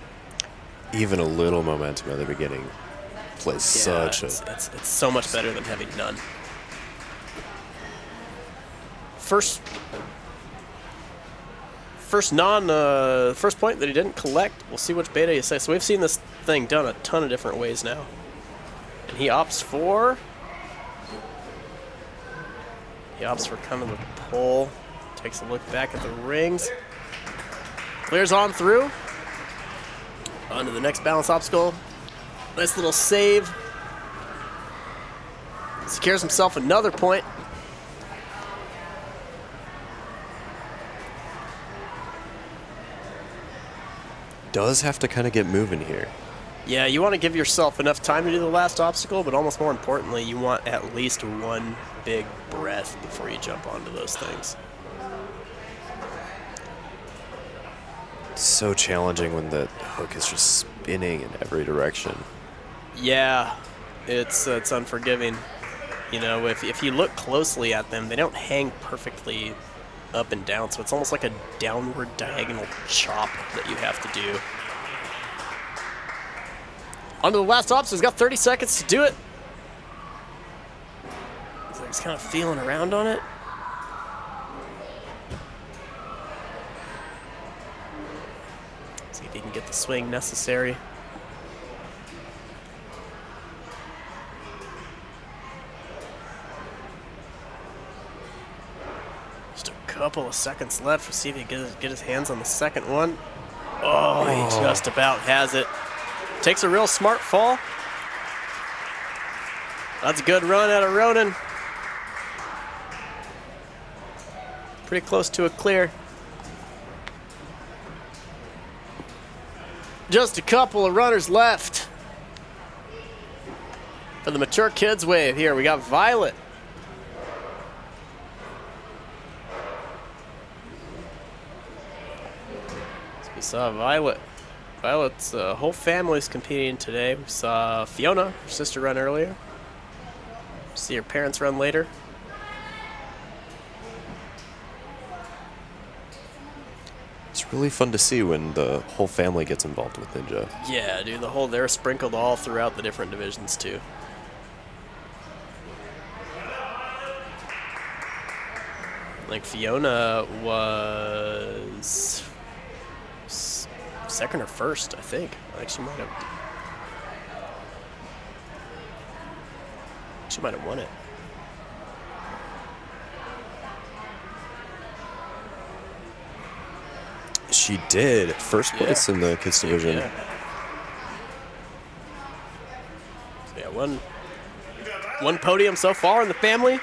Even a little momentum at the beginning plays such it's so much better than having none. First point that he didn't collect. We'll see which beta you say. So we've seen this thing done a ton of different ways now. And he opts for kind of a pull. Takes a look back at the rings. Clears on through. On to the next balance obstacle. Nice little save. Secures himself another point. Does have to kind of get moving here. Yeah, you want to give yourself enough time to do the last obstacle, but almost more importantly, you want at least one big breath before you jump onto those things. It's so challenging when the hook is just spinning in every direction. Yeah, it's unforgiving. You know, if you look closely at them, they don't hang perfectly up and down, so it's almost like a downward diagonal chop that you have to do. Onto the last obstacle. He's got 30 seconds to do it. He's kind of feeling around on it. See if he can get the swing necessary. couple of seconds left. We'll see if he can get his hands on the second one. Oh, he just about has it. Takes a real smart fall. That's a good run out of Ronan. Pretty close to a clear. Just a couple of runners left for the mature kids wave here. We got Violet. So we saw Violet. Violet's whole family's competing today. We saw Fiona, her sister, run earlier. See her parents run later. It's really fun to see when the whole family gets involved with Ninja. Yeah, dude, they're sprinkled all throughout the different divisions too. Like Fiona was second or first, I think. She might have won it. She did. First place in the kids division. Yeah. So yeah, one podium so far in the family.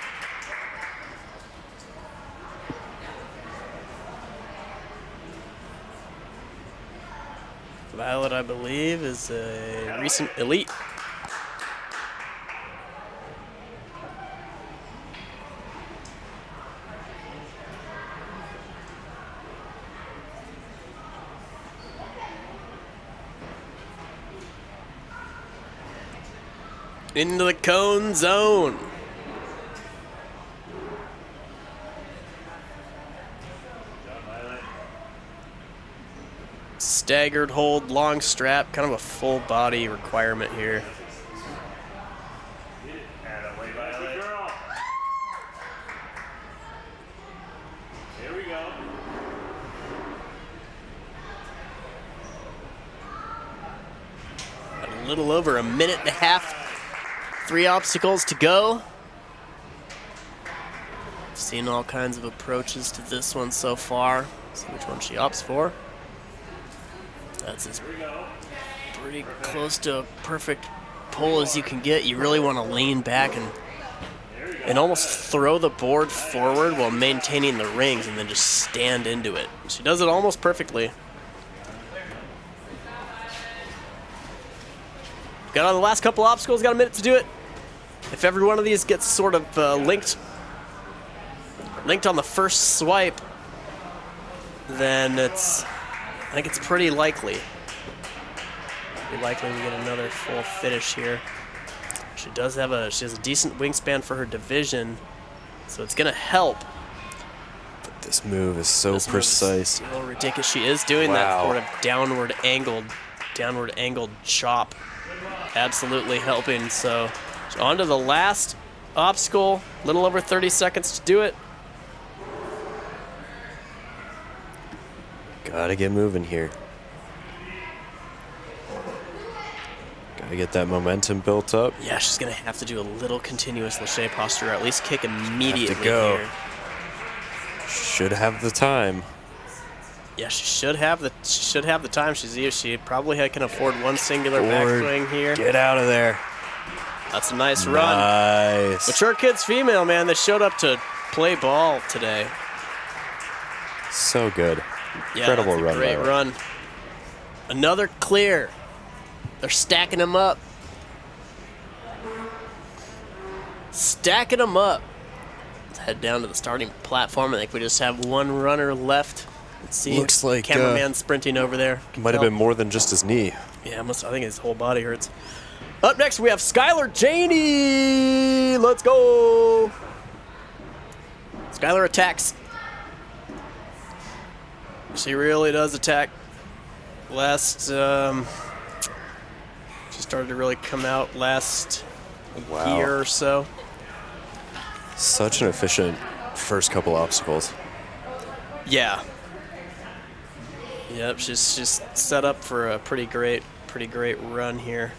Violet, I believe, is a recent elite. Into the cone zone. Staggered hold, long strap, kind of a full body requirement here. Here we go. A little over a minute and a half. 3 obstacles to go. Seen all kinds of approaches to this one so far. See which one she opts for. That's as pretty close to a perfect pull as you can get. You really want to lean back and almost throw the board forward while maintaining the rings and then just stand into it. She does it almost perfectly. Got on the last couple obstacles, got a minute to do it. If every one of these gets sort of linked on the first swipe, then I think it's pretty likely. Pretty likely we get another full finish here. She has a decent wingspan for her division, so it's gonna help. But this move is so precise. Move is a little ridiculous. She is doing that sort of downward angled chop. Absolutely helping. So on to the last obstacle. A little over 30 seconds to do it. Gotta get moving here. Gotta get that momentum built up. Yeah, she's gonna have to do a little continuous lache posture, or at least kick immediately Have to go. here. Should have the time. Yeah, she should have the time. She probably can afford one singular backswing here. Get out of there. That's a nice run. Nice. Mature kids female, man, they showed up to play ball today. So good. Yeah, Incredible that's a run. great run. Another clear. They're stacking them up. Stacking them up. Let's head down to the starting platform. I think we just have one runner left. Let's see. Looks like cameraman sprinting over there. Might have been more than just his knee. Yeah, I think his whole body hurts. Up next, we have Skylar Janey. Let's go. Skylar attacks. She really does attack. She started to really come out last year or so. Such an efficient first couple obstacles. Yeah. Yep, she's set up for a pretty great run here.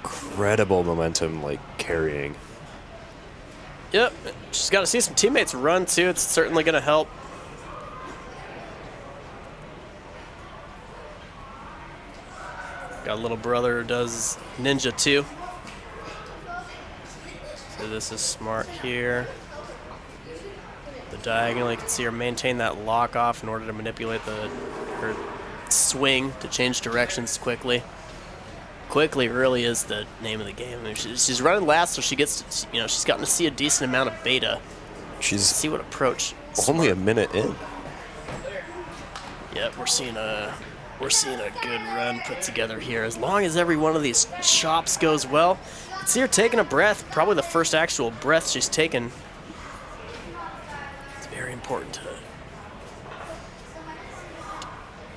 Incredible momentum, like carrying. Yep, she's got to see some teammates run too. It's certainly going to help. Got a little brother who does ninja too. So this is smart here. The diagonal, you can see her maintain that lock off in order to manipulate her swing to change directions quickly. Quickly really is the name of the game. I mean, she's running last, so she gets to, she's gotten to see a decent amount of beta. She's see what approach. Only a minute in. Yep, we're seeing a good run put together here. As long as every one of these chops goes well, you can see her taking a breath. Probably the first actual breath she's taken. It's very important to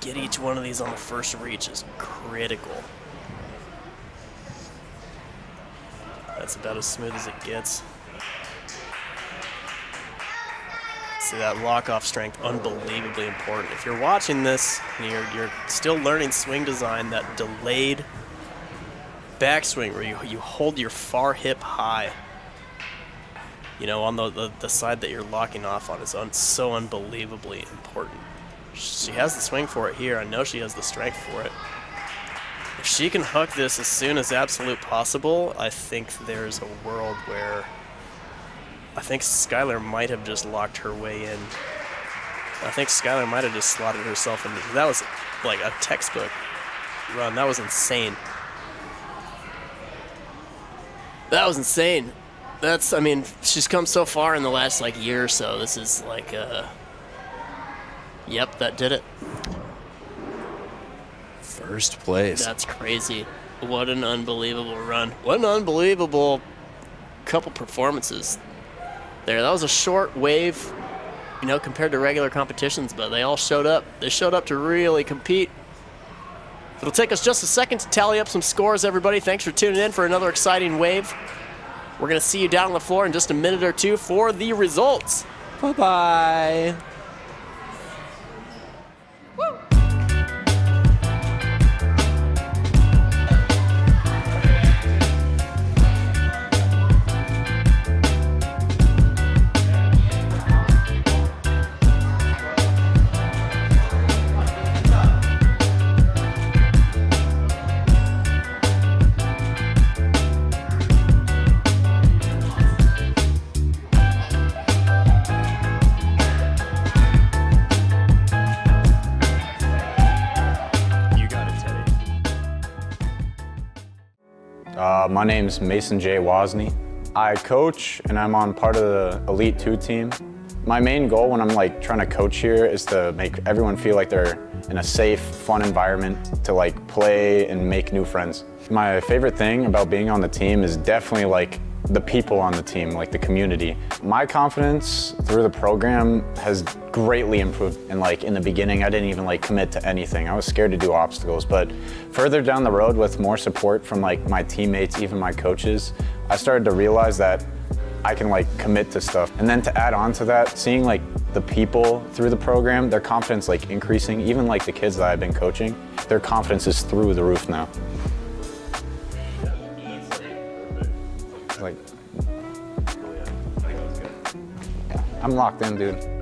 get each one of these on the first reach is critical. That's about as smooth as it gets. See that lock-off strength, unbelievably important. If you're watching this and you're still learning swing design, that delayed backswing where you hold your far hip high, on the side that you're locking off on is so unbelievably important. She has the swing for it here. I know she has the strength for it. If she can hook this as soon as absolute possible, I think there's a world where I think Skylar might have just locked her way in. I think Skylar might have just slotted herself in. That was like a textbook run. That was insane. That was insane. She's come so far in the last year or so. This is yep, that did it. First place. That's crazy. What an unbelievable run. What an unbelievable couple performances there. That was a short wave, compared to regular competitions, but they all showed up. They showed up to really compete. It'll take us just a second to tally up some scores, everybody. Thanks for tuning in for another exciting wave. We're going to see you down on the floor in just a minute or two for the results. Bye-bye. My name's Mason J. Wozni. I coach and I'm on part of the Elite 2 team. My main goal when I'm trying to coach here is to make everyone feel like they're in a safe, fun environment to play and make new friends. My favorite thing about being on the team is definitely the people on the team, the community. My confidence through the program has greatly improved. And in the beginning, I didn't even commit to anything. I was scared to do obstacles, but further down the road with more support from my teammates, even my coaches, I started to realize that I can commit to stuff. And then to add on to that, seeing the people through the program, their confidence increasing, even the kids that I've been coaching, their confidence is through the roof now. I'm locked in, dude.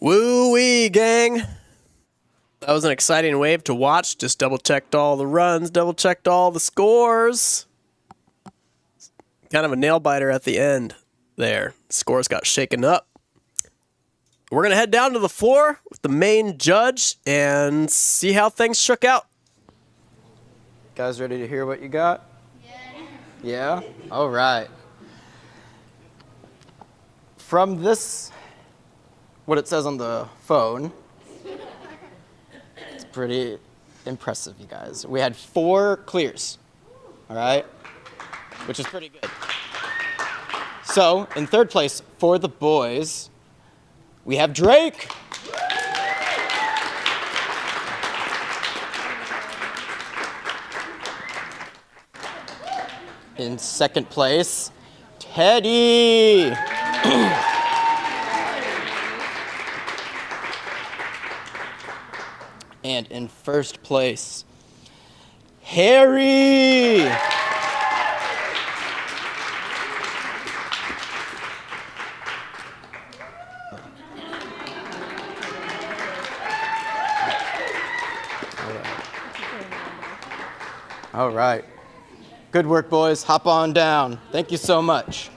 Woo-wee, gang. That was an exciting wave to watch. Just double-checked all the runs, double-checked all the scores. Kind of a nail-biter at the end there. Scores got shaken up. We're going to head down to the floor with the main judge and see how things shook out. Guys ready to hear what you got? Yeah? All right. From this, what it says on the phone, it's pretty impressive, you guys. We had 4 clears, all right? Which is pretty good. So, in third place for the boys, we have Drake. In second place, Teddy. And in first place, Harry. All right. Good work, boys. Hop on down. Thank you so much.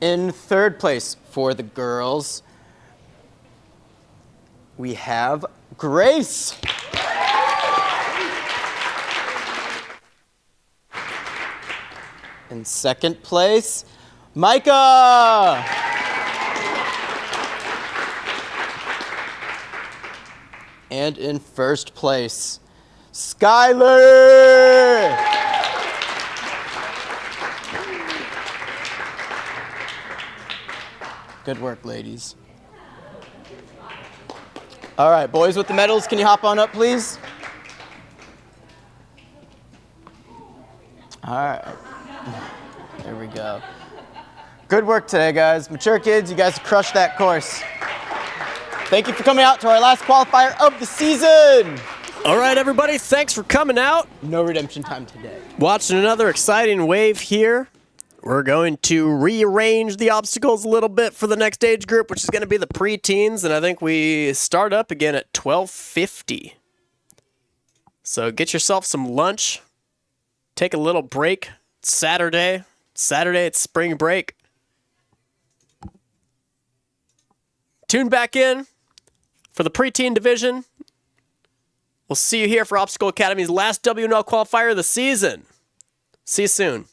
In third place for the girls, we have Grace. In second place, Micah. And in first place, Skylar! Good work, ladies. All right, boys with the medals, can you hop on up, please? All right. There we go. Good work today, guys. Mature kids, you guys crushed that course. Thank you for coming out to our last qualifier of the season. All right, everybody, thanks for coming out. No redemption time today. Watching another exciting wave here. We're going to rearrange the obstacles a little bit for the next age group, which is going to be the preteens, and I think we start up again at 12:50. So get yourself some lunch. Take a little break. It's Saturday. It's spring break. Tune back in for the preteen division. We'll see you here for Obstacle Academy's last WNL qualifier of the season. See you soon.